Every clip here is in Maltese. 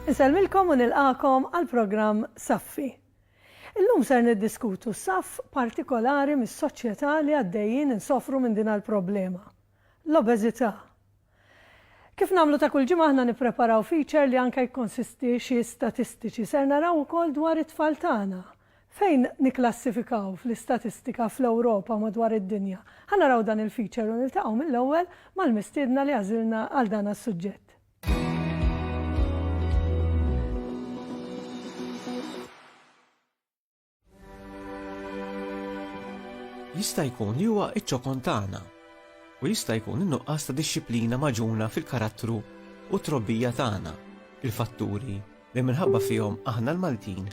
Inselmilkom u nilqakom għal-programm Saffi. Illum ser niddiskutu saff partikolari mis-soċjetà li għaddejjin insofru minn din għall-problema, l-obeżità. Kif nagħmlu ta' kull ġimgħa aħna nippreparaw feature li anke jkonsisti xi statistiċi ser naraw ukoll dwar it-tfal tagħna. Fejn niklassifikaw fl-istatistika fl-Ewropa madwar id-dinja. Ħanaraw dan il-feature u niltaqgħu mill-ewwel mal-mistiedna li għażilna għal dan is-suġġett. Jista' jkun li huwa iċ-ċokon tagħna u jista' jkun in-nuqqas ta' dixxilpina maġuna fil-karattru u trobbija tagħna, il-fatturi li minħabba fihom aħna l-Maltin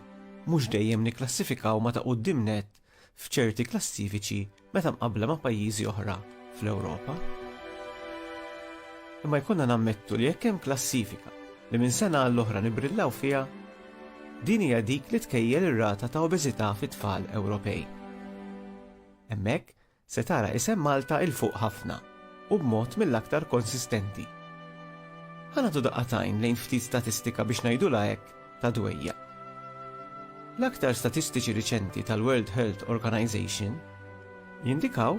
mhux dejjem nikklassifikaw ma ta' qudiemnet f'ċerti klassifiċi meta mqabbla ma' pajjiżi oħra fl-Ewropa. Imma jkollna nammettu li jekk hemm klassifika li minn sena għall-oħra nibrillaw fiha, din hija dik li tkejjel ir-rata ta' obeżità fit-tfal Ewropej. Hemmhekk se tara isem Malta il fuq ħafna u b'mod mill-aktar konsistenti. Ħanagħtu daqqatajn lejn ftit statistika biex ngħidulha hekk ta' dwejja. L-aktar statistiċi riċenti tal-World Health Organization jindikaw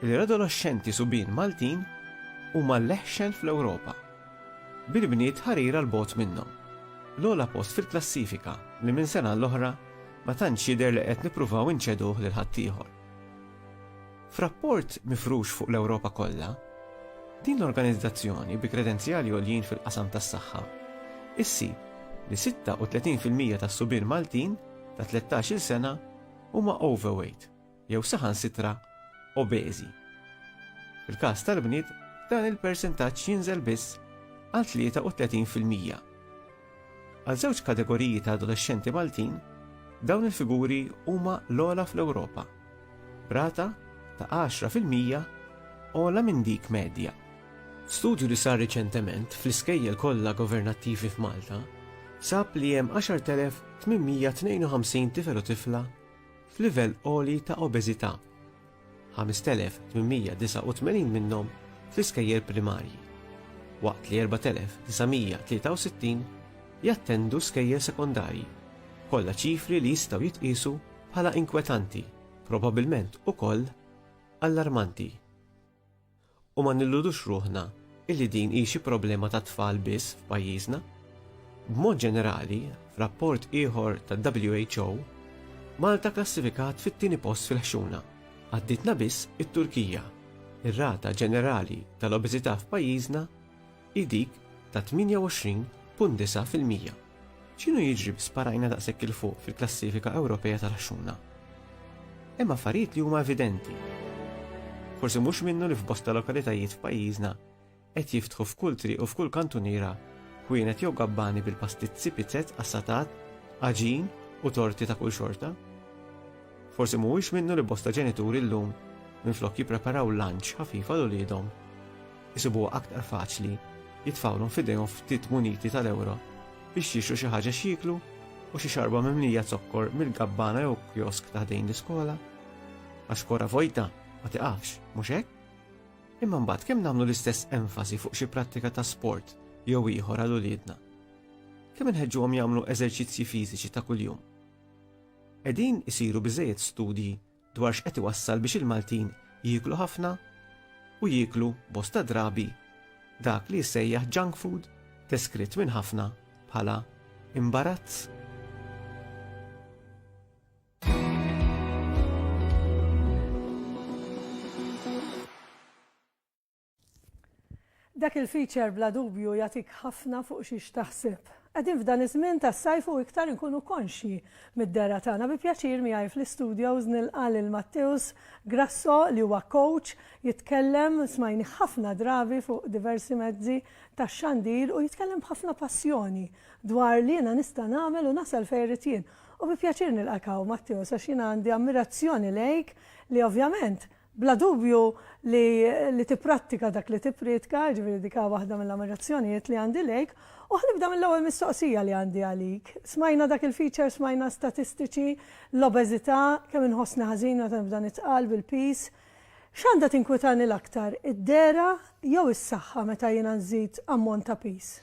li l-adolescenti subien Maltin huma l-eħxen fl-Ewropa, bil-bniet ħarira l-bogħod minnhom. L-ogħla post fil-klassifika li minn sena l-oħra ma tantx jidher li qed nippruvaw inċeduh lil ħaddieħor. F'rapport mifrux fuq l-Ewropa kollha, din l-organizzazzjoni bi kredenzjali għoljin fil-qasam tas-saħħa issib li 36% tas-subien Maltin ta' 13-il sena huma overweight jew saħansitra obeżi. Fil-każ tal-bniet dan il-persentaġġ jinżel biss għal 33%. Għal żewġ kategoriji ta' adolescenti Maltin dawn il-figuri huma l-ogħla fl-Ewropa, brata ta' 10% ogħla minn dik medja. Studju li sar riċentement fl-iskejjel kollha governattivi f'Malta sab li hemm 10,852 tifel u tifla f'livell għoli ta' obeżità, 5,889 minnhom fl-iskejjel primarji, waqt li 4,963 jattendu skejjel sekondarji, kollha ċifri li jistgħu jitqisu bħala inkwetanti, probabbilment ukoll allarmanti. U ma nilludux ruħna illi din hi xi problema ta' tfal biss f'pajjiżna. B'mod ġenerali, f'rapport ieħor tad-WHO, Malta klassifikat fit-tieni post fil-ħxuna, għadditna biss it-Turkija. Ir-rata ġenerali tal-obeżità f'pajjiżna hi dik ta' 28.9%. X'inhu jiġri sparajna daqshekk il fuq fil-klassifika Ewropea tal-ħxuna? Hemm affarijiet li huma evidenti. Forsi mhux minnu li f'bosta lokalitajiet f'pajjiżna qed jiftħu f'kull triq u f'kull kantuniera kwienet jew gabbani bil-pastizzi pizzett assatat, aġin u torti ta' kull xorta. Forsi mhuwiex minnu li bosta ġenituri llum minflok jippreparaw lunch ħafif għal uliedhom isibuha aktar faċli jitfawlhom f'idejhom ftit muniti tal-ewro biex jixtru xi ħaġa x'jieklu u xi xarba mimlija zokkor mill-gabbana jew kiosk ta' ħdejn l-iskola. Għax kora vojta ma tiqafx, mhux hekk? Imma mbagħad kemm nagħmlu l-istess enfasi fuq xi prattika ta' sport jew ieħor għal uliedna. Kemm inħeġġuhom jagħmlu eżerċizzji fiżiċi ta' kuljum. Qegħdin isiru biżżejjed studji dwar x'qed iwassal biex il-Maltin jieklu ħafna u jieklu bosta drabi dak li jsejjaħ junk food deskritt minn ħafna bħala imbarazz. Dak il-feature bla dubju jagħtik ħafna fuq xiex taħseb. Qegħdin f'dan iż-żmien tas-sajf u iktar inkunu konxji mid-dera tagħna bi pjaċir miegħi fl-istudios nilqa' lil Matteus Grasso li huwa coach jitkellem smajni ħafna drabi fuq diversi mezzi tax-xandir u jitkellem b'ħafna passjoni dwar li jiena nista' nagħmel u nasal fejn irid jien. U bi pjaċir nilqakaw Matteus għax jiena għandi ammirazzjoni lejk li ovvjament bla dubju li tipprattika dak li tippritka, ġifieri dik waħda mill-ammirazzjonijiet li għandi lejk, u ħnibda mill-ewwel mistoqsija li għandi għalik. Smajna dak il-feature, smajna statistiċi, l-obeżità, kemm inħossni ħażin meta nibda nitqal bil-peace. X'għandha tinkwetani l-aktar, id-dera jew is-saħħa meta jiena nżid ammont ta' peace?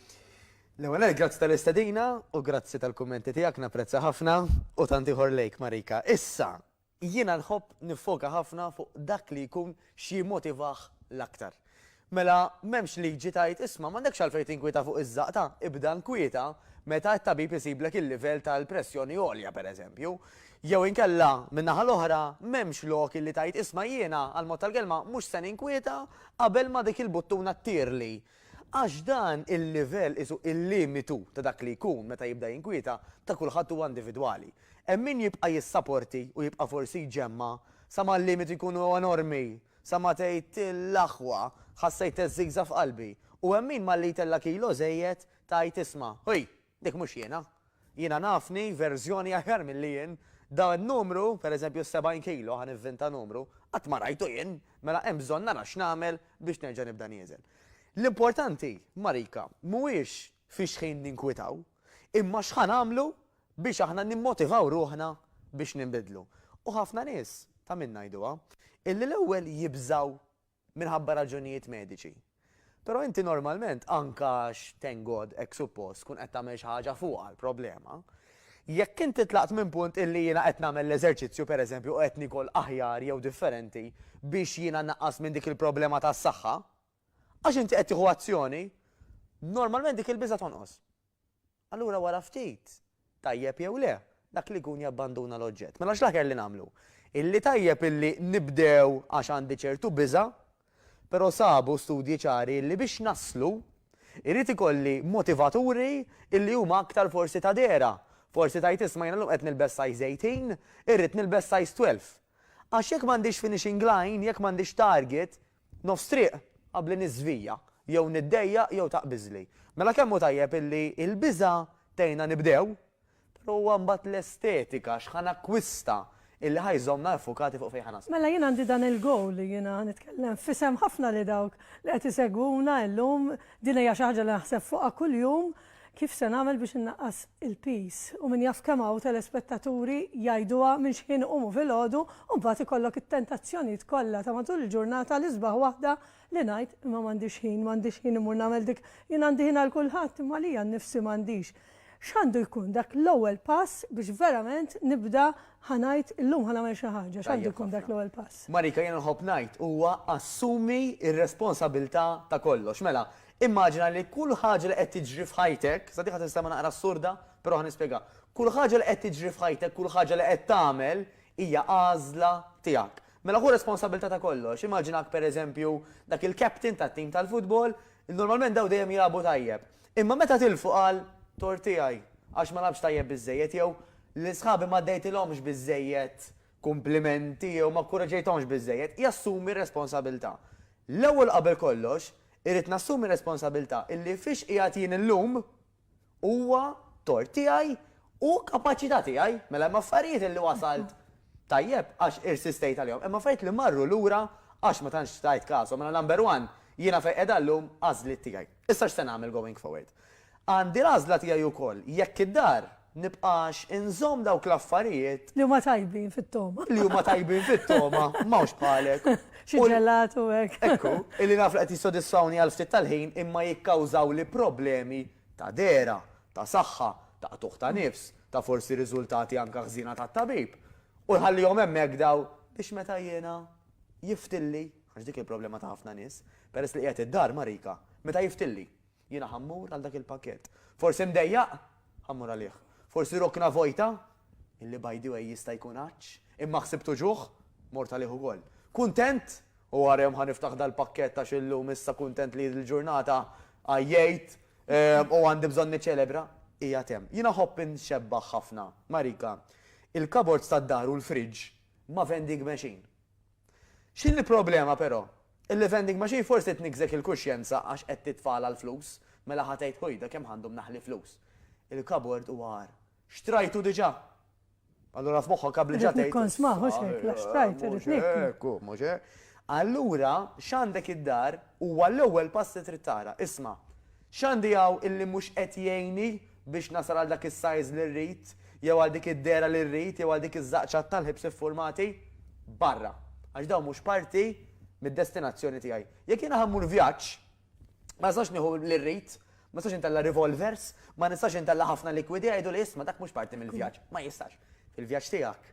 L-ewwel grazzi tal-istedina u grazzi tal-kummenti tiegħek napprezza ħafna u tanti lejk Marika. Issa, jiena nħobb nifoka ħafna fuq dak li jkun xi motivaħ l-aktar. Mela m'hemmx liġi tajt isma' m'għandekx għalfejn tinkwieta fuq iż-żaqta, ibda nkwieta meta t-tabib isiblek il-livell tal-pressjoni għolja pereżempju. Jew inkella min-naħa l-oħra m'hemmx lok li tajt isma' jiena għal-mod tal-kelma mhux se ninkwieta qabel ma dik il-buttuna ttirli. Għax dan il-livell isu il-limitu ta' dak li jkun meta jibda jinkwieta ta' kulħadd huwa individwali. Hemm min jibqa' jissapporti u jibqa' forsi jġemma sa ma l-limitu jkunu enormi, sa ma tgħid l-aħwa ħassejt teżżigża f'qalbi. U hemm min malli jtella kilo żejjed tgħid isma' ħoj, dik mhux jiena. Jiena nafni verżjoni aħjar milli jien. Da n-numru, pereżempju 70 kilo ħan ivvinta numru, qatt ma rajtu jien, mela hemm bżonn nara x'nagħmel biex nerġa' nibda nieżel. L-importanti, Marika, mhuwiex fiex ħin ninkwitaw, imma x'ħan għamlu biex aħna nimmotivaw ruħna biex nimbidlu. U ħafna nies ta' min ngħiduha, illi l-ewwel jibżaw minħabba raġunijiet mediċi. Però inti normalment anka thank God hekk suppost kun qed tagħmel xi ħaġa fuqha l-problema. Jekk inti tlaqt minn punt illi jiena qed nagħmel l-eżerċizzju pereżempju qed nikol aħjar jew differenti biex jiena naqqas minn dik il-problema tas-saħħa, għax inti qed tieħu azzjoni, normalment dik il-biża' tonqos. Allura wara ftit, tajjeb jew le, dak li jkun jabbanduna l-oġġett. Mela x'laħker li nagħmlu? Illi tajjeb illi nibdew għax għandi ċertu biża', però sabu studji ċari li biex naslu irid ikolli motivaturi illi huma aktar forsi ta' dera. Forsi tajt isma' jiena llum qed nilbes size 18, irrid nilbes size 12. Għax jekk m'għandix finishing line, jekk m'għandix target, nofs triq qabli niżvija, jew niddejja jew taqbiżli. Mela kemm hu tajjeb illi l-biża' tgħinna nibdew, però huwa mbagħad l-estetika x'ħan akkwista illi ħajżomna effukati fuq fejn ħanas. Mela jien għandi dan il-gowl li jiena nitkellem fisem ħafna li dawk li qed isegwuna llum din hija xi ħaġa li naħseb fuqha kuljum kif se nagħmel biex innaqqas il-peace u min jaf kemm hawn telespettaturi jgħiduha minn x'ħin iqumu filgħodu u mbagħad ikollok it-tentazzjonijiet kollha ta' matul il-ġurnata li sbaħ waħda li ngħid imma m'għandix ħin imur nagħmel dik jien għandi ħin għal kulħadd imma li nnifsi m'għandix. X'għandu jkun dak l-ewwel pass biex verament nibda ħanajt illum ħanagħmel xi ħaġa, x'għandu jkun dak l-ewwel pass? Marika jiena nħobb ngħid huwa assumi r-responsabilità ta' kollox. Mela, immaġina li kull ħaġa li qed tiġri f'ħajtek, sa diħa tistema naqra assurda, però ħanispjega. Kull ħaġa li qed tiġri f'ħajtek, kull ħaġa li qed tagħmel hija għażla tiegħek. Mela hu responsabilità ta' kollox. Immaġinak pereżempju dak il-captain tat-tim tal-futbol, normalment daw dejjem jilagħbu tajjeb. Imma meta tilfu qal tor tiegħi għax ma labx tajjeb biżejjed jew l-isħabi ma ddejtilhomx biżejjed kumplimenti jew ma kuraġejthomx biżejjed, jassumi r-responsabilità. L-ewwel qabel kollox irrid nassumi responsabilità illi fiex qiegħed jien illum huwa tort tiegħi u kapaċità tiegħi. Mela hemm affarijiet illi wasalt tajjeb għax irsistejt għalihom. Hemm affarijiet li marru lura għax ma tantx tajt kasom. Mela number one jiena fejn qiegħda llum għażliet tiegħi. Issa x'se nagħmel going forward. Għandi l-għażla tiegħi wkoll jekk id-dar nibqax inżomm dawk l-affarijiet li huma tajbin fit-toma. Li huma tajbin fit-toma, m'hawnx bħalek. Xi ġelatu hekk. Ekku, illi naf li qed jissodisfawni għal ftit tal-ħin imma jikkawżaw li problemi ta' dera, ta' saħħa, ta' tuħ ta' nifs, ta' forsi riżultati anke ħżina tat-tabib. U nħallihom hemmhekk daw biex meta jiena jiftilli, għax dik il-problema ta' ħafna nies, peress li qiegħed id-dar Marika, meta jiftilli, jiena ħammur għal dak il-pakkett. Forsi mdejjaq, ħammur għalih. Forsi rokna vojta, illi by the way jista' jkun għaċ, imma ħsibtu ġuħ, mort għalih ukoll. Kuntent, u għarem ħaniftaħ dal-pakket ta' xillum issa kuntent li l-ġurnata għajjejt u għandi bżonn niċċelebra, hija tem. Jiena ħobb inxebbaħ ħafna, Marika, il-kabords tad-dar u l-friġġ ma' vending machine. X'inhi problema però? Il-vending machine forsi tnikżek il-kuxjenza għax qed titfala l-flus, mela ħatejt ħojda kemm għandhom naħli flus. Il-kabord u għar. Xtrajtu diġà? Allura f'moħħok qabel ġa tgħid. Kon sma' mhux hekk, la xtrajt irid nikku. Ekku, mhux hekk. Allura x'għandek id-dar huwa l-ewwel pass li trid tara. Isma', x'għandi hawn illi mhux qed jgħinni biex nasal għal dak is-sajż li rrid, jew għal dik id-dera li rrid, jew għal dik iż-żaqċa tal-ħibs iffurmati barra. Għax dawn mhux parti mid-destinazzjoni tiegħi. Jekk jiena ħammur vjaġġ, ma nistax nieħu li rrid, Ma nistax intella revolvers, ma nistax intella ħafna likwidi għajdu li isma dak mhux parti mill-vjaġġ. Ma jistax. Fil-vjaġġ tiegħek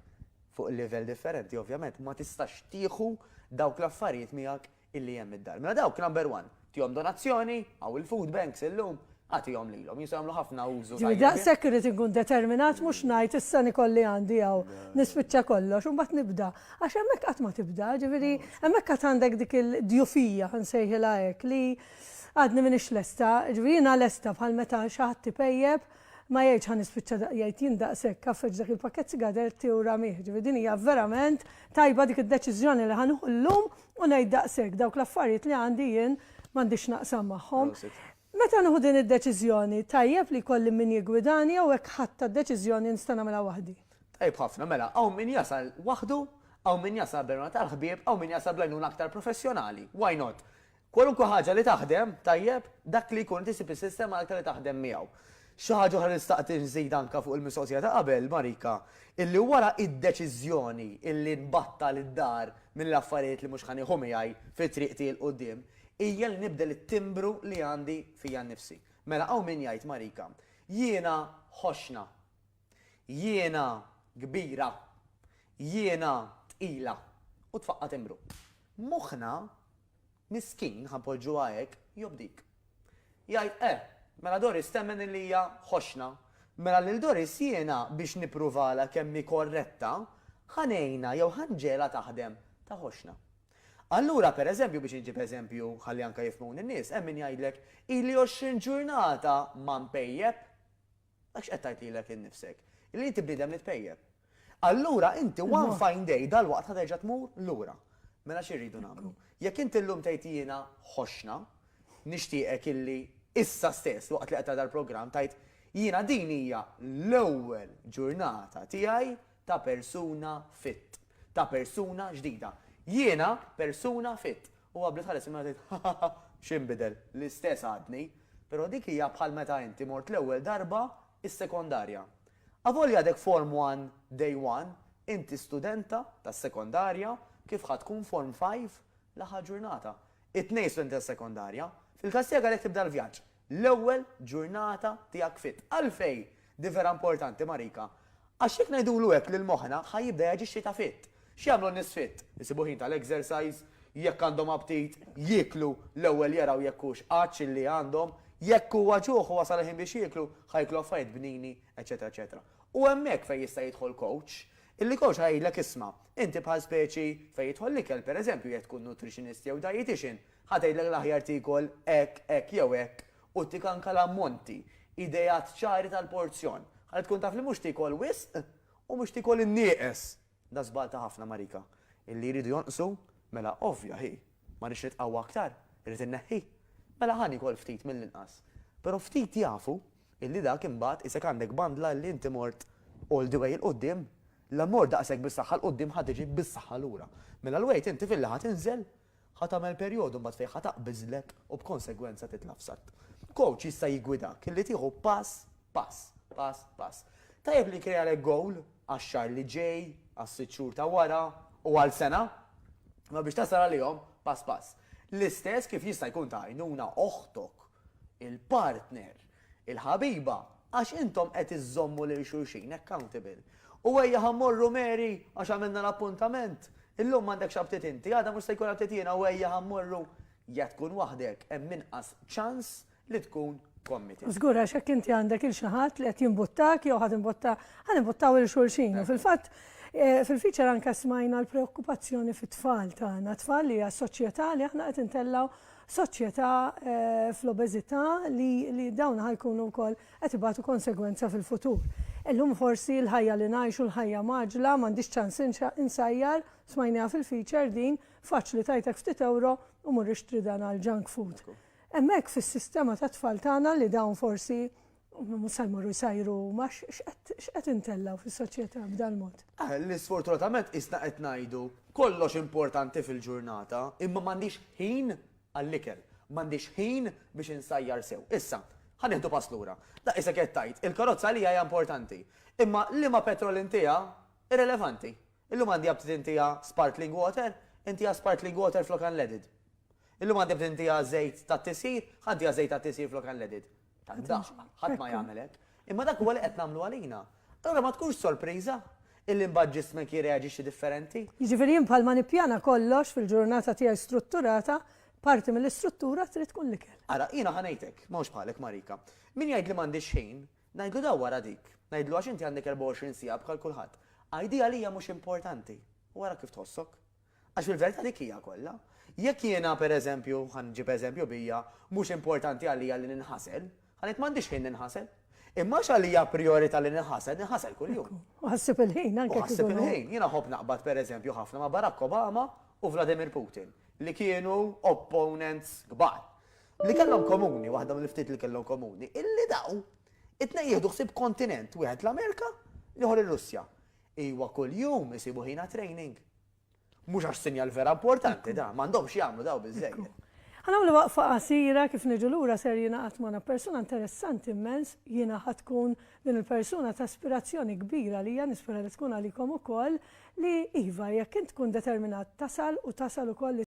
fuq il-livell differenti ovvjament, ma tistax tieħu dawk l-affarijiet miegħek illi hemm id-dar. Mela dawk number one, tihom donazzjoni, għaw il-food banks illum, għatihom lilhom, jisu jagħmlu ħafna użu. Daqshekk irid inkun determinat mhux ngħid issa nikolli għandi hawn nispiċċa kollox u mbagħad nibda. Għax hemmhekk qatt ma tibda, ġifieri hemmhekk qatt għandek dik il-djufija nsejħilha hekk li għadni minix lesta, ġifieri jiena lesta bħal meta xi ħadd tipejjeb ma jgħidx ħan nispiċċa jgħid jien daqshekk kaffeġ dak il-pakkett sigaretti u ramih. Ġifieri din hija verament tajba dik id-deċiżjoni li ħanuħu llum u ngħid daqshekk dawk l-affarijiet li għandi jien m'għandix naqsam magħhom. Meta nieħu din id-deċiżjoni tajjeb li jkolli min jigwidani jew hekk ħadd d-deċiżjoni nista' nagħmilha waħdi. Tajb ħafna mela, hawn min jasal waħdu, hawn min jasal b'għajnuna tal-ħbieb, hawn min jasal b'għajnuna aktar professjonali. Why not? Kwalunkwe ħaġa li taħdem, tajjeb, dak li jkun tisib is-sistema aktar li taħdem miegħu. Xi ħaġa oħra nistaqt inżid anke fuq il-mistoqsija ta' qabel, Marika, illi wara id-deċiżjoni illi nbattal id-dar mill-affarijiet li mhux ħanieħu miegħi fit-triq tiegħi quddiem, hija li nibdel it-timbru li għandi fija nnifsi. Mela hawn min jgħid Marika, jiena ħoxna, jiena kbira, jiena tqila u tfaqqa timbru. Moħħna miskin ħanpoġġu hekk jobdik. Jgħid mela Doris temmen li hija ħoxna, mela lil Doris jiena biex nippruvala kemm hi korretta ħanejna jew ħanġela taħdem ta' ħoxna. Allura, per eżempju, biex inġib eżempju ħalli anke jifhmun in-nies, hemm min jgħidlek ili 20 ġurnata ma mpejjeb, għax qed tgħidlilek innifsek, illi inti bniedem li tpejjeb. Allura inti one fine day dal-waqt ħaterġa' tmur lura. Mela x'irridu nagħmlu? Jekk inti llum tgħid jiena ħoxna, nixtieqek illi issa stess waqt li qed tagħmel programm tgħid jiena din hija l-ewwel ġurnata tiegħi ta' persuna fit, ta' persuna ġdida. Jiena persuna fit. U għabli tħares imma tgħid x'inbidel l-istess għadni, però dik hija bħal meta inti mort l-ewwel darba is-sekondarja. Avolja dek Form 1 Day 1, inti studenta tas-sekondarja kif ħad tkun Form 5 l-aħħar ġurnata. It-tnejn studenti tas-sekondarja, fil-każ tiegħek għalhekk tibda l-vjaġġ. L-ewwel ġurnata tiegħek fit. Għalfejn di vera importanti Marika. Għax jekk ngħidulu hekk lil moħħna ħajjibda jaġixxi ta' fit. X'jagħmlu n-nies fit? Isibu ħin tal-exercise, jekk għandhom aptit, jieklu l-ewwel jaraw jekk hux qaċ li għandhom, jekk huwa ġuħ u wasal ħin biex jieklu, ħajklu affarijiet bnini, eċetera, eċetera. U hemmhekk fejn jista' jidħol coach, illi coach ħajlek isma' inti bħal speċi fejn jidħol l-ikel pereżempju jekk tkun nutritionist jew dietitian, ħatejdlek l-aħjar tikol hekk jew hekk u tik anke l-ammonti, idejat ċari tal-porzjon. Ħalli tkun taf li mhux tikol wisq u mhux tikol in-nieqes. Da żbal ta' ħafna Marika. Illi jridu jonqsu, mela ovvja hi, ma rridx nitqawwa aktar, irrid inneħħi. Mela ħani kol ftit mill-inqas. Però ftit jafu illi dak imbagħad isek għandek bandla li inti mort all the way il-qudiem, l-ammor daqshekk bis-saħħa l-qudiem ħad tiġi bis-saħħa lura. Mela l-wejt inti fil ħadd inżel, ħadd tagħmel perjodu mbagħad fejn ħadd taqbiżlek u b'konsegwenza titlafsat. Coach jista' jigwidak illi tieħu pass. Tajjeb li krealek goal għax-xahar li ġej, għas-sitt xhur ta' wara u għal sena, ma biex tasal għalihom pass. L-istess kif jista' jkun ta' għajnuna oħtok, il-partner, il-ħabiba, għax intom qed iżommu lil xulxin accountable. U ejja ħammorru Mary għax għamilna l-appuntament. Illum m'għandek xabtit inti, għadha mhux se jkun abtit jiena u ejja ħammorru jekk tkun waħdek hemm inqas ċans li tkun committed. Żgur għax hekk inti għandek il-xi ħadd li qed jinbuttak jew ħadimbuttaw il-xulxin. Fil-fatt fil-feature anke smajna l-preokkupazzjoni fit-tfal tagħna, tfal li hija soċjetà li aħna qed intellgħu soċjetà fl-obeżità li dawn ħajkunu wkoll qed ibagħtu konsegwenza fil-futur. Illum forsi l-ħajja li ngħixu l-ħajja maġla m'għandix ċans insajjar smajniha fil-feature din faċli tajtek ftit euro u mur ixtri dan għal junk food. Hemmhekk fis-sistema tat tfal tagħna li dawn forsi musajmuru jsajru ma x'qed intellaw fis-soċjetà b'dan mod. L-isfortunatament isna qed ngħidu kollox importanti fil-ġurnata, imma m'għandix ħin għall-ikel, m'għandix ħin biex insajjar sew. Issa, ħanieħdu pass lura. Da issa qed tgħid, il-karozza li hija importanti, imma liema petrol intija irrelevanti. Illum għandi abtit intija sparkling water, intija sparkling water flok unleaded. Illum għandi abtit intija żejt tat-tisir, ħaddiha żejt tat-tisir flok unleaded. Tandaħ, ħadd ma jagħmelek. Imma dak huwa li qed nagħmlu għalina. Allura ma tkunx sorpriża il-imbaġġismek jirreaġixxi differenti. Jiġifieri jien bħalma nippjana kollox fil-ġurnata tiegħi strutturata, parti mill-istruttura trid tkun l-ikel. Ara, jiena ħanejtek, mhux bħalek Marika. Min jgħid li m'għandix ħin, ngħidlu daw wara dik. Ngħidlu għax inti għandek 24 sija bħal kulħadd. Għajdi għalija mhux importanti. Wara kif tħossok. Għax fil-verità dik hija kollha. Jekk jiena pereżempju, ħanġib eżempju bija, mhux importanti għalija li ninħasel, ħanet m'għandix ħin ninħasel. Imma x'għalija priorità li ninħasel kuljum. Ħassib il-ħin anke Ħassib il-ħin. Jiena ħobb naqbad pereżempju ħafna ma' Barack Obama u Vladimir Putin li kienu opponents kbar. Li kellhom komuni, waħda mill-ftit li kellhom komuni, illi daw it-tnejn jieħdu ħsieb kontinent, wieħed l-Amerika, ieħor ir-Russja. Iwa kuljum isibu ħina training. Mhux għax sinjal vera importanti da, m'għandhomx jagħmlu daw biżejjed. Ħanamlu waqfa qasira kif niġu lura ser jingħaqad ma' persuna interessanti immens, jiena ħatkun din il-persuna ta' aspirazzjoni kbira li hija nispera li tkun għalikom ukoll li iva jekk int tkun determinat tasal u tasal ukoll